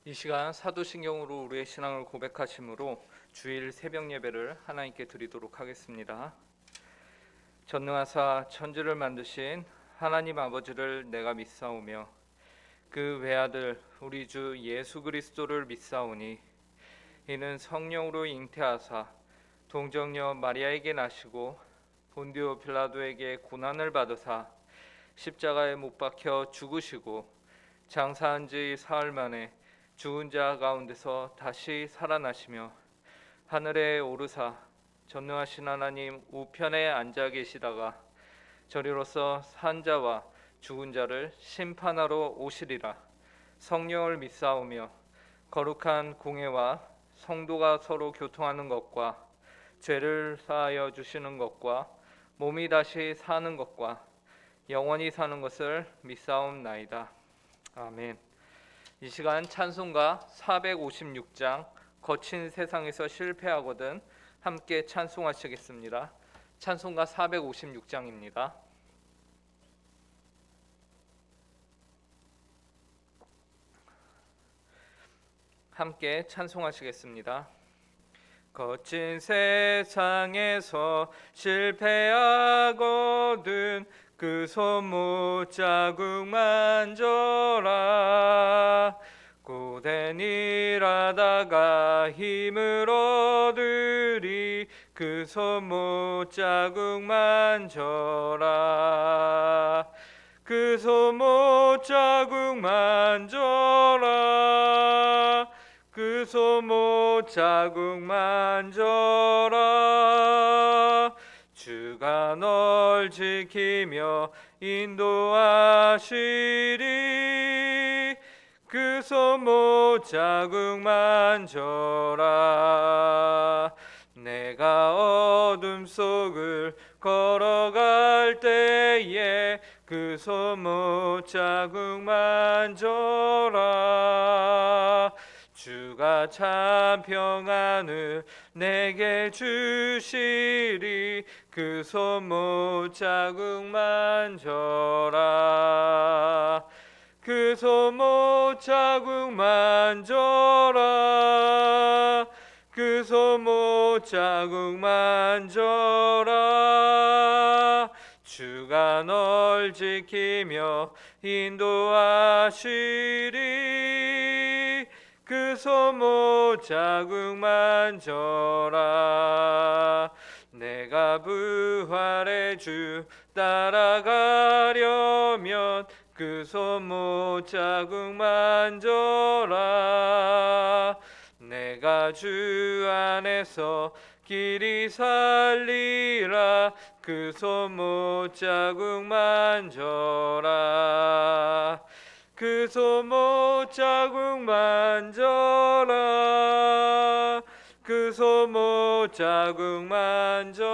이 시간 사도신경으로 우리의 신앙을 고백하심으로 주일 새벽 예배를 하나님께 드리도록 하겠습니다. 전능하사 천지를 만드신 하나님 아버지를 내가 믿사오며 그 외아들 우리 주 예수 그리스도를 믿사오니 이는 성령으로 잉태하사 동정녀 마리아에게 나시고 본디오 빌라도에게 고난을 받으사 십자가에 못 박혀 죽으시고 장사한 지 사흘 만에 죽은 자 가운데서 다시 살아나시며 하늘에 오르사 전능하신 하나님 우편에 앉아 계시다가 저리로서 산 자와 죽은 자를 심판하러 오시리라. 성령을 믿사오며 거룩한 공회와 성도가 서로 교통하는 것과 죄를 사하여 주시는 것과 몸이 다시 사는 것과 영원히 사는 것을 믿사옵나이다. 아멘. 이 시간 찬송가 456장 거친 세상에서 실패하거든 함께 찬송하시겠습니다. 찬송가 456장입니다. 함께 찬송하시겠습니다. 거친 세상에서 실패하거든 그 손못 자국 만져라. 고된 일하다가 힘을 얻으리 그 손못 자국 만져라. 그 손못 자국 만져라. 그 손못 자국 만져라. 주가 널 지키며 인도하시리. 그 손못 자국 만져라. 내가 어둠 속을 걸어갈 때에 그 손못 자국 만져라. 주가 참 평안을 내게 주시리. 그 손못 자국 만져라. 그 손못 자국 만져라. 그 손못 자국 만져라. 주가 널 지키며 인도하시리. 그 손못 자국 만져라. 내가 부활의 주 따라가려면 그 손못 자국 만져라. 내가 주 안에서 길이 살리라. 그 손못 자국 만져라. 그 손못 자국 만져라. 그 손못 자국 만져라.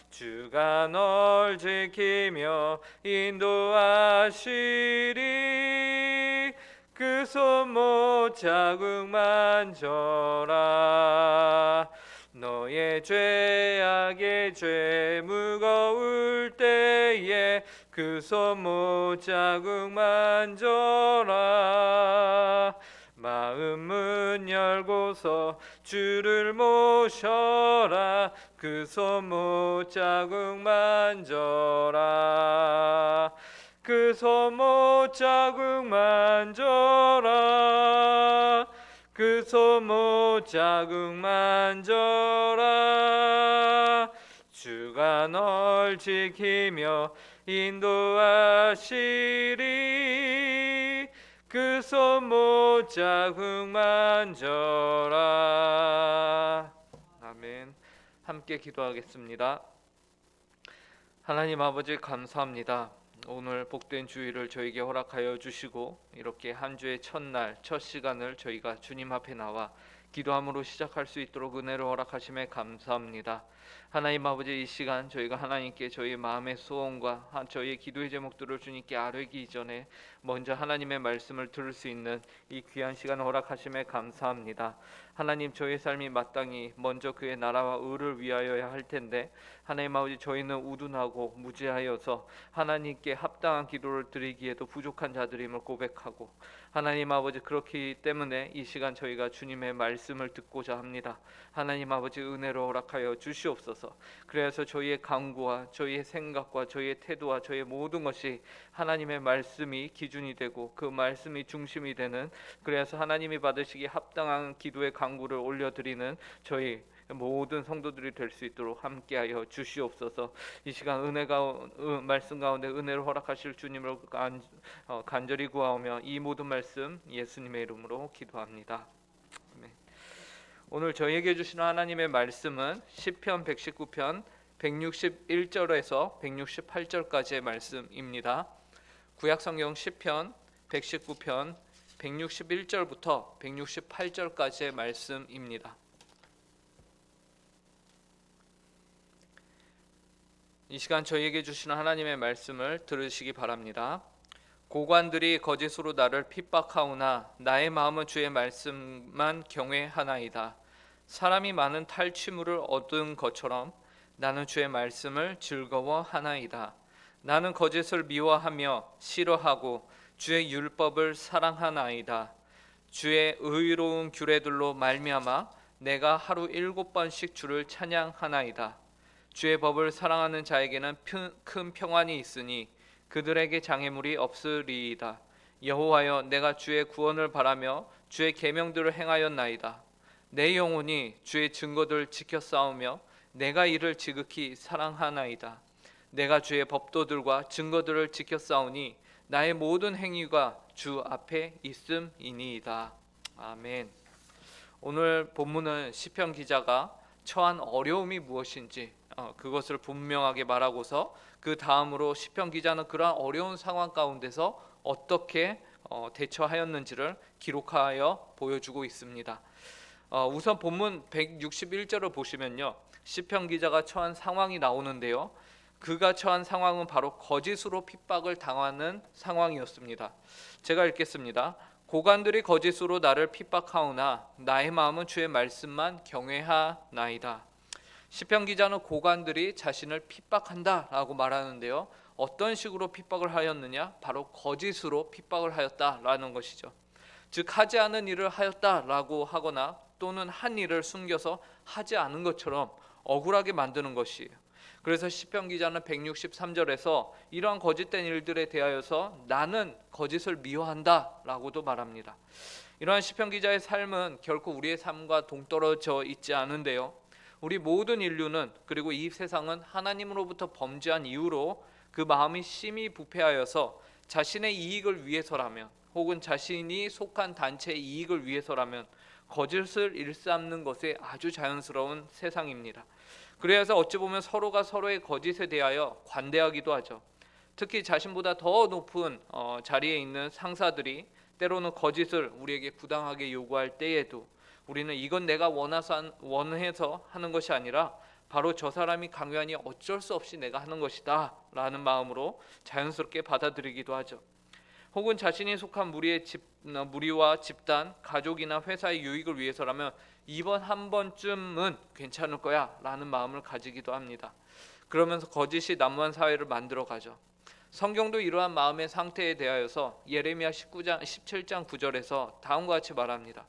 주가 널 지키며 인도하시리. 그 손못 자국 만져라. 너의 죄악의 죄 무거울 때에 그 손못 자국 만져라. 마음 문 열고서 주를 모셔라. 그 손못 자국 만져라. 그 손못 자국 만져라. 그 손못 자국 만져라. 주가 널 지키며 인도하시리. 그 손못 자국 만져라. 아멘. 함께 기도하겠습니다. 하나님 아버지 감사합니다. 오늘 복된 주일을 저에게 허락하여 주시고 이렇게 한 주의 첫날 첫 시간을 저희가 주님 앞에 나와 기도함으로 시작할 수 있도록 은혜를 허락하심에 감사합니다. 하나님 아버지, 이 시간 저희가 하나님께 저희 마음의 소원과 저희의 기도의 제목들을 주님께 아뢰기 이전에 먼저 하나님의 말씀을 들을 수 있는 이 귀한 시간을 허락하심에 감사합니다. 하나님, 저희 삶이 마땅히 먼저 그의 나라와 의를 위하여야 할 텐데 하나님 아버지, 저희는 우둔하고 무지하여서 하나님께 합당한 기도를 드리기에도 부족한 자들임을 고백하고, 하나님 아버지, 그렇기 때문에 이 시간 저희가 주님의 말씀을 듣고자 합니다. 하나님 아버지, 은혜를 허락하여 주시옵소서. 그래서 저희의 강구와 저희의 생각과 저희의 태도와 저희의 모든 것이 하나님의 말씀이 기준이 되고 그 말씀이 중심이 되는, 그래서 하나님이 받으시기에 합당한 기도의 강구를 올려드리는 저희 모든 성도들이 될 수 있도록 함께하여 주시옵소서. 이 시간 말씀 가운데 은혜를 허락하실 주님을 간절히 구하오며 이 모든 말씀 예수님의 이름으로 기도합니다. 아멘. 오늘 저희에게 주시는 하나님의 말씀은 시편 119편 161절에서 168절까지의 말씀입니다. 구약성경 시편 119편 161절부터 168절까지의 말씀입니다. 이 시간 저희에게 주시는 하나님의 말씀을 들으시기 바랍니다. 고관들이 거짓으로 나를 핍박하오나 나의 마음은 주의 말씀만 경외하나이다. 사람이 많은 탈취물을 얻은 것처럼 나는 주의 말씀을 즐거워하나이다. 나는 거짓을 미워하며 싫어하고 주의 율법을 사랑하나이다. 주의 의로운 규례들로 말미암아 내가 하루 7번씩 주를 찬양하나이다. 주의 법을 사랑하는 자에게는 큰 평안이 있으니 그들에게 장애물이 없으리이다. 여호와여, 내가 주의 구원을 바라며 주의 계명들을 행하였나이다. 내 영혼이 주의 증거들을 지켜 싸우며 내가 이를 지극히 사랑하나이다. 내가 주의 법도들과 증거들을 지켜 싸우니 나의 모든 행위가 주 앞에 있음이니이다. 아멘. 오늘 본문은 시편 기자가 처한 어려움이 무엇인지 그것을 분명하게 말하고서 그 다음으로 시편 기자는 그러한 어려운 상황 가운데서 어떻게 대처하였는지를 기록하여 보여주고 있습니다. 우선 본문 161절을 보시면요, 시편 기자가 처한 상황이 나오는데요, 그가 처한 상황은 바로 거짓으로 핍박을 당하는 상황이었습니다. 제가 읽겠습니다. 고관들이 거짓으로 나를 핍박하오나 나의 마음은 주의 말씀만 경외하나이다. 시편 기자는 고관들이 자신을 핍박한다라고 말하는데요, 어떤 식으로 핍박을 하였느냐? 바로 거짓으로 핍박을 하였다라는 것이죠. 즉, 하지 않은 일을 하였다라고 하거나 또는 한 일을 숨겨서 하지 않은 것처럼 억울하게 만드는 것이에요. 그래서 시편 기자는 163절에서 이러한 거짓된 일들에 대하여서 나는 거짓을 미워한다라고도 말합니다. 이러한 시편 기자의 삶은 결코 우리의 삶과 동떨어져 있지 않은데요, 우리 모든 인류는, 그리고 이 세상은 하나님으로부터 범죄한 이후로 그 마음이 심히 부패하여서 자신의 이익을 위해서라면 혹은 자신이 속한 단체의 이익을 위해서라면 거짓을 일삼는 것이 아주 자연스러운 세상입니다. 그래서 어찌 보면 서로가 서로의 거짓에 대하여 관대하기도 하죠. 특히 자신보다 더 높은 자리에 있는 상사들이 때로는 거짓을 우리에게 부당하게 요구할 때에도 우리는 이건 내가 원해서 하는 것이 아니라 바로 저 사람이 강요하니 어쩔 수 없이 내가 하는 것이다 라는 마음으로 자연스럽게 받아들이기도 하죠. 혹은 자신이 속한 무리와 집단, 가족이나 회사의 유익을 위해서라면 이번 한 번쯤은 괜찮을 거야 라는 마음을 가지기도 합니다. 그러면서 거짓이 난무한 사회를 만들어가죠. 성경도 이러한 마음의 상태에 대하여서 예레미야 17장 9절에서 다음과 같이 말합니다.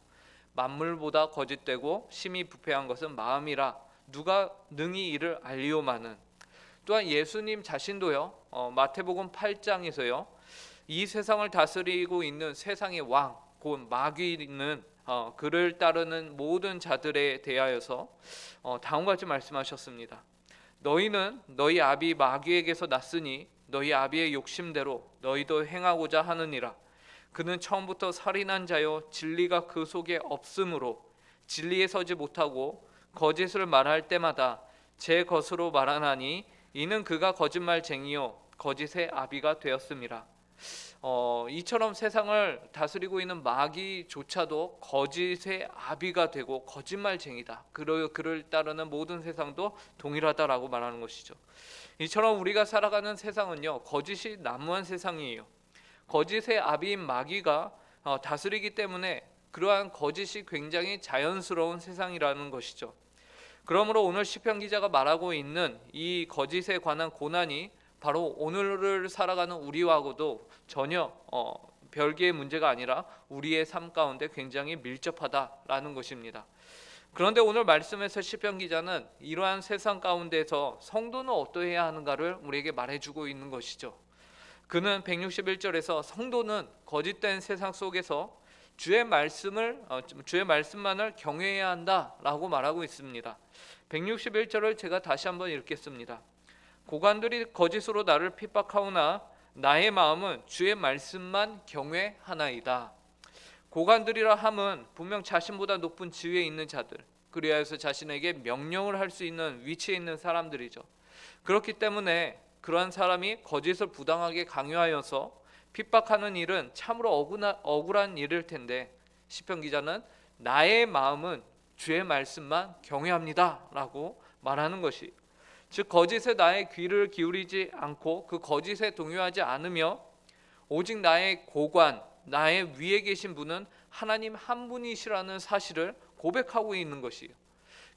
만물보다 거짓되고 심히 부패한 것은 마음이라 누가 능히 이를 알리오마는. 또한 예수님 자신도요, 마태복음 8장에서요, 이 세상을 다스리고 있는 세상의 왕, 곧 마귀는 그를 따르는 모든 자들에 대하여서 다음과 같이 말씀하셨습니다. 너희는 너희 아비 마귀에게서 났으니 너희 아비의 욕심대로 너희도 행하고자 하느니라. 그는 처음부터 살인한 자요 진리가 그 속에 없으므로 진리에 서지 못하고 거짓을 말할 때마다 제 것으로 말하나니 이는 그가 거짓말쟁이요 거짓의 아비가 되었음이라. 이처럼 세상을 다스리고 있는 마귀조차도 거짓의 아비가 되고 거짓말쟁이다. 그를 따르는 모든 세상도 동일하다라고 말하는 것이죠. 이처럼 우리가 살아가는 세상은요, 거짓이 난무한 세상이에요. 거짓의 아비인 마귀가 다스리기 때문에 그러한 거짓이 굉장히 자연스러운 세상이라는 것이죠. 그러므로 오늘 시편 기자가 말하고 있는 이 거짓에 관한 고난이 바로 오늘을 살아가는 우리와도 전혀 별개의 문제가 아니라 우리의 삶 가운데 굉장히 밀접하다라는 것입니다. 그런데 오늘 말씀에서 시편 기자는 이러한 세상 가운데서 성도는 어떠해야 하는가를 우리에게 말해주고 있는 것이죠. 그는 161절에서 성도는 거짓된 세상 속에서 주의 말씀만을 경외해야 한다라고 말하고 있습니다. 161절을 제가 다시 한번 읽겠습니다. 고관들이 거짓으로 나를 핍박하오나 나의 마음은 주의 말씀만 경외하나이다. 고관들이라 함은 분명 자신보다 높은 지위에 있는 자들, 그리하여서 자신에게 명령을 할 수 있는 위치에 있는 사람들이죠. 그렇기 때문에 그러한 사람이 거짓을 부당하게 강요하여서 핍박하는 일은 참으로 억울한 일일 텐데, 시편 기자는 나의 마음은 주의 말씀만 경외합니다 라고 말하는 것이, 즉 거짓에 나의 귀를 기울이지 않고 그 거짓에 동요하지 않으며 오직 나의 고관, 나의 위에 계신 분은 하나님 한 분이시라는 사실을 고백하고 있는 것이에요.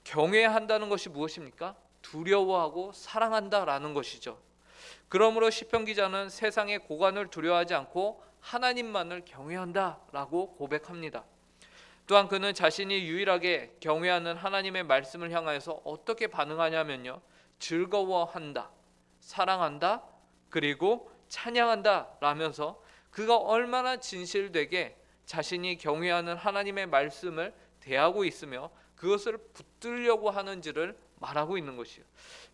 경외한다는 것이 무엇입니까? 두려워하고 사랑한다라는 것이죠. 그러므로 시편 기자는 세상의 고관을 두려워하지 않고 하나님만을 경외한다라고 고백합니다. 또한 그는 자신이 유일하게 경외하는 하나님의 말씀을 향하여서 어떻게 반응하냐면요, 즐거워한다, 사랑한다, 그리고 찬양한다 라면서 그가 얼마나 진실되게 자신이 경외하는 하나님의 말씀을 대하고 있으며 그것을 붙들려고 하는지를 말하고 있는 것이에요.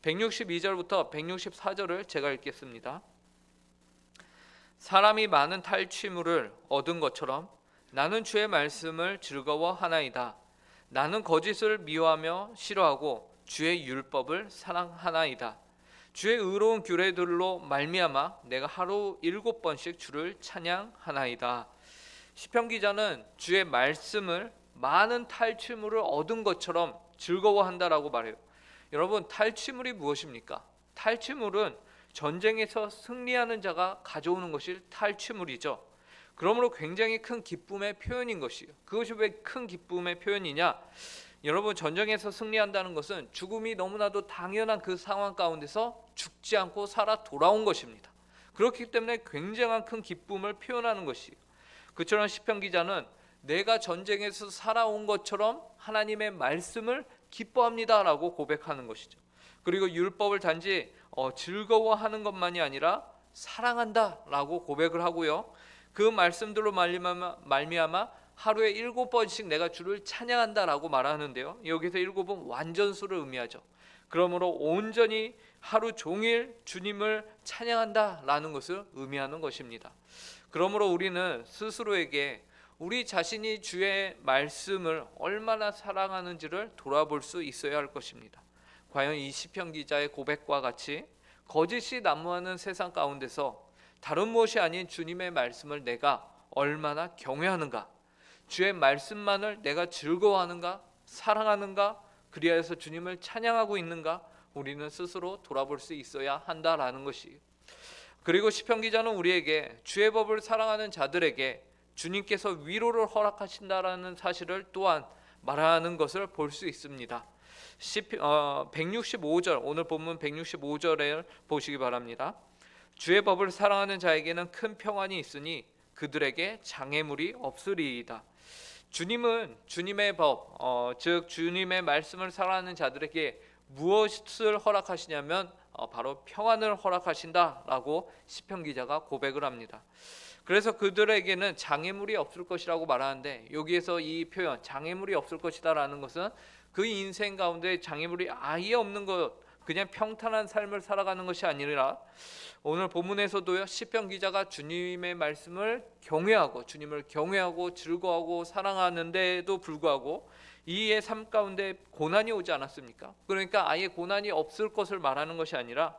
162절부터 164절을 제가 읽겠습니다. 사람이 많은 탈취물을 얻은 것처럼 나는 주의 말씀을 즐거워하나이다. 나는 거짓을 미워하며 싫어하고 주의 율법을 사랑하나이다. 주의 의로운 규례들로 말미암아 내가 하루 7번씩 주를 찬양하나이다. 시편 기자는 주의 말씀을 많은 탈취물을 얻은 것처럼 즐거워한다라고 말해요. 여러분, 탈취물이 무엇입니까? 탈취물은 전쟁에서 승리하는 자가 가져오는 것이 탈취물이죠. 그러므로 굉장히 큰 기쁨의 표현인 것이에요. 그것이 왜 큰 기쁨의 표현이냐? 여러분, 전쟁에서 승리한다는 것은 죽음이 너무나도 당연한 그 상황 가운데서 죽지 않고 살아 돌아온 것입니다. 그렇기 때문에 굉장한 큰 기쁨을 표현하는 것이에요. 그처럼 시편 기자는 내가 전쟁에서 살아온 것처럼 하나님의 말씀을 기뻐합니다라고 고백하는 것이죠. 그리고 율법을 단지 즐거워하는 것만이 아니라 사랑한다라고 고백을 하고요. 그 말씀들로 말미암아 하루에 7번씩 내가 주를 찬양한다라고 말하는데요. 여기서 7은 완전수를 의미하죠. 그러므로 온전히 하루 종일 주님을 찬양한다라는 것을 의미하는 것입니다. 그러므로 우리는 스스로에게 우리 자신이 주의 말씀을 얼마나 사랑하는지를 돌아볼 수 있어야 할 것입니다. 과연 이 시편 기자의 고백과 같이 거짓이 난무하는 세상 가운데서 다른 무엇이 아닌 주님의 말씀을 내가 얼마나 경외하는가, 주의 말씀만을 내가 즐거워하는가, 사랑하는가, 그리하여서 주님을 찬양하고 있는가, 우리는 스스로 돌아볼 수 있어야 한다라는 것이. 그리고 시편 기자는 우리에게 주의 법을 사랑하는 자들에게 주님께서 위로를 허락하신다라는 사실을 또한 말하는 것을 볼 수 있습니다. 165절, 오늘 본문 165절을 보시기 바랍니다. 주의 법을 사랑하는 자에게는 큰 평안이 있으니 그들에게 장애물이 없으리이다. 주님은 주님의 법, 즉 주님의 말씀을 사랑하는 자들에게 무엇을 허락하시냐면 바로 평안을 허락하신다라고 시편 기자가 고백을 합니다. 그래서 그들에게는 장애물이 없을 것이라고 말하는데, 여기에서 이 표현 장애물이 없을 것이다라는 것은 그 인생 가운데 장애물이 아예 없는 것, 그냥 평탄한 삶을 살아가는 것이 아니라 오늘 본문에서도요, 시편 기자가 주님의 말씀을 경외하고 주님을 경외하고 즐거워하고 사랑하는데도 불구하고 이의 삶 가운데 고난이 오지 않았습니까? 그러니까 아예 고난이 없을 것을 말하는 것이 아니라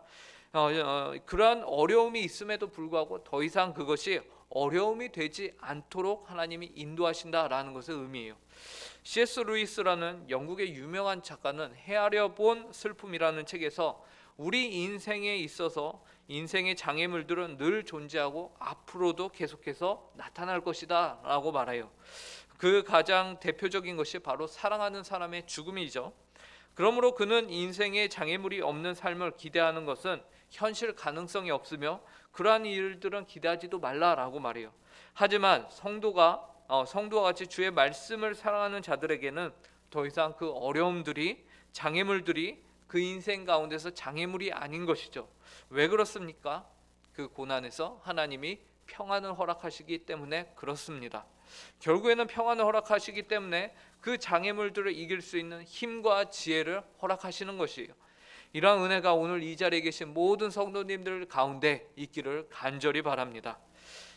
그러한 어려움이 있음에도 불구하고 더 이상 그것이 어려움이 되지 않도록 하나님이 인도하신다라는 것을 의미해요. C.S. 루이스라는 영국의 유명한 작가는 헤아려 본 슬픔이라는 책에서 우리 인생에 있어서 인생의 장애물들은 늘 존재하고 앞으로도 계속해서 나타날 것이다 라고 말해요. 그 가장 대표적인 것이 바로 사랑하는 사람의 죽음이죠. 그러므로 그는 인생에 장애물이 없는 삶을 기대하는 것은 현실 가능성이 없으며 그러한 일들은 기대하지도 말라라고 말해요. 하지만 성도와 같이 주의 말씀을 사랑하는 자들에게는 더 이상 그 어려움들이, 장애물들이 그 인생 가운데서 장애물이 아닌 것이죠. 왜 그렇습니까? 그 고난에서 하나님이 평안을 허락하시기 때문에 그렇습니다. 결국에는 평안을 허락하시기 때문에 그 장애물들을 이길 수 있는 힘과 지혜를 허락하시는 것이에요. 이러한 은혜가 오늘 이 자리에 계신 모든 성도님들 가운데 있기를 간절히 바랍니다.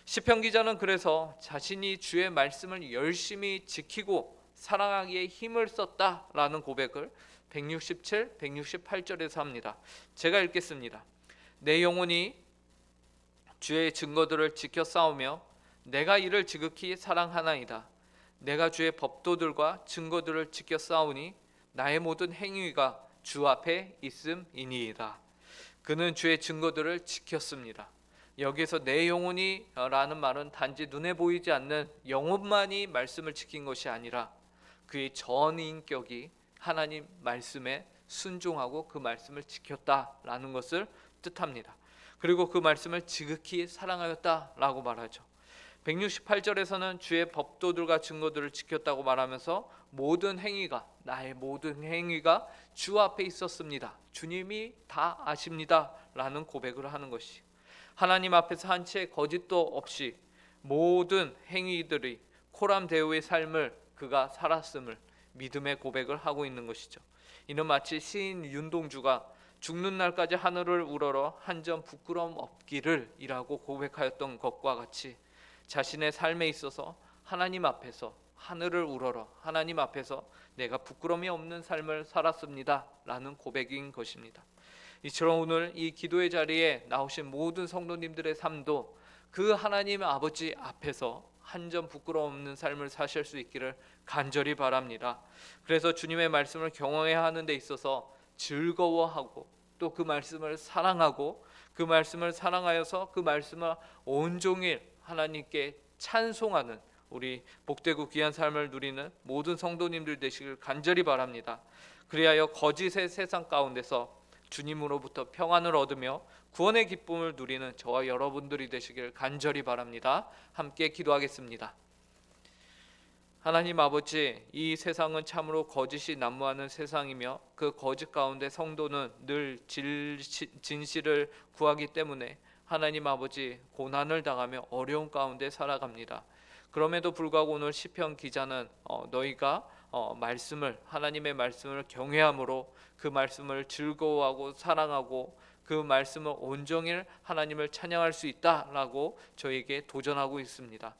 시편 기자는 그래서 자신이 주의 말씀을 열심히 지키고 사랑하기에 힘을 썼다라는 고백을 167, 168절에서 합니다. 제가 읽겠습니다. 내 영혼이 주의 증거들을 지켜 싸우며 내가 이를 지극히 사랑하나이다. 내가 주의 법도들과 증거들을 지켜 싸우니 나의 모든 행위가 주 앞에 있음이니이다. 그는 주의 증거들을 지켰습니다. 여기서 내 영혼이 라는 말은 단지 눈에 보이지 않는 영혼만이 말씀을 지킨 것이 아니라 그의 전 인격이 하나님 말씀에 순종하고 그 말씀을 지켰다라는 것을 뜻합니다. 그리고 그 말씀을 지극히 사랑하였다라고 말하죠. 168절에서는 주의 법도들과 증거들을 지켰다고 말하면서 모든 행위가, 나의 모든 행위가 주 앞에 있었습니다. 주님이 다 아십니다 라는 고백을 하는 것이, 하나님 앞에서 한 채의 거짓도 없이 모든 행위들이 코람데오의 삶을 그가 살았음을 믿음의 고백을 하고 있는 것이죠. 이는 마치 시인 윤동주가 죽는 날까지 하늘을 우러러 한 점 부끄러움 없기를 이라고 고백하였던 것과 같이 자신의 삶에 있어서 하나님 앞에서 하늘을 우러러 하나님 앞에서 내가 부끄러움이 없는 삶을 살았습니다 라는 고백인 것입니다. 이처럼 오늘 이 기도의 자리에 나오신 모든 성도님들의 삶도 그 하나님 아버지 앞에서 한 점 부끄러움 없는 삶을 사실 수 있기를 간절히 바랍니다. 그래서 주님의 말씀을 경험해야 하는 데 있어서 즐거워하고 또 그 말씀을 사랑하고 그 말씀을 사랑하여서 그 말씀을 온종일 하나님께 찬송하는 우리 복되고 귀한 삶을 누리는 모든 성도님들 되시길 간절히 바랍니다. 그리하여 거짓의 세상 가운데서 주님으로부터 평안을 얻으며 구원의 기쁨을 누리는 저와 여러분들이 되시길 간절히 바랍니다. 함께 기도하겠습니다. 하나님 아버지, 이 세상은 참으로 거짓이 난무하는 세상이며 그 거짓 가운데 성도는 늘 진실을 구하기 때문에 하나님 아버지 고난을 당하며 어려운 가운데 살아갑니다. 그럼에도 불구하고 오늘 시편 기자는 너희가 말씀을, 하나님의 말씀을 경외함으로 그 말씀을 즐거워하고 사랑하고 그 말씀을 온종일 하나님을 찬양할 수 있다라고 저에게 도전하고 있습니다.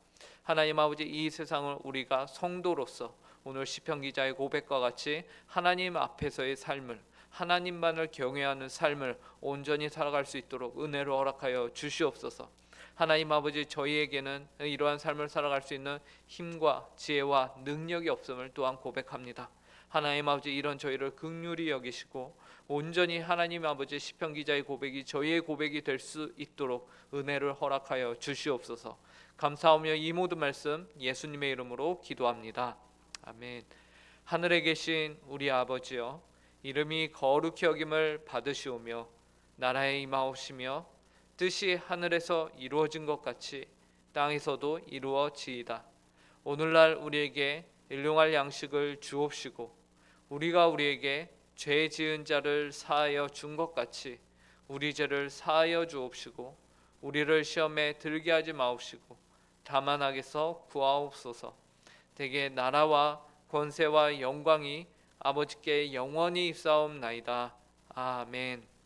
하나님 아버지, 이 세상을 우리가 성도로서 오늘 시편 기자의 고백과 같이 하나님 앞에서의 삶을, 하나님만을 경외하는 삶을 온전히 살아갈 수 있도록 은혜를 허락하여 주시옵소서. 하나님 아버지, 저희에게는 이러한 삶을 살아갈 수 있는 힘과 지혜와 능력이 없음을 또한 고백합니다. 하나님 아버지, 이런 저희를 긍휼히 여기시고 온전히 하나님 아버지 시편 기자의 고백이 저희의 고백이 될 수 있도록 은혜를 허락하여 주시옵소서. 감사하며 이 모든 말씀 예수님의 이름으로 기도합니다. 아멘. 하늘에 계신 우리 아버지여, 이름이 거룩히 여김을 받으시오며 나라에 임하옵시며 뜻이 하늘에서 이루어진 것 같이 땅에서도 이루어지이다. 오늘날 우리에게 일용할 양식을 주옵시고 우리가 우리에게 죄 지은 자를 사하여 준 것 같이 우리 죄를 사하여 주옵시고 우리를 시험에 들게 하지 마옵시고 다만 악에서 구하옵소서. 대개 나라와 권세와 영광이 아버지께 영원히 있사옵나이다. 아멘.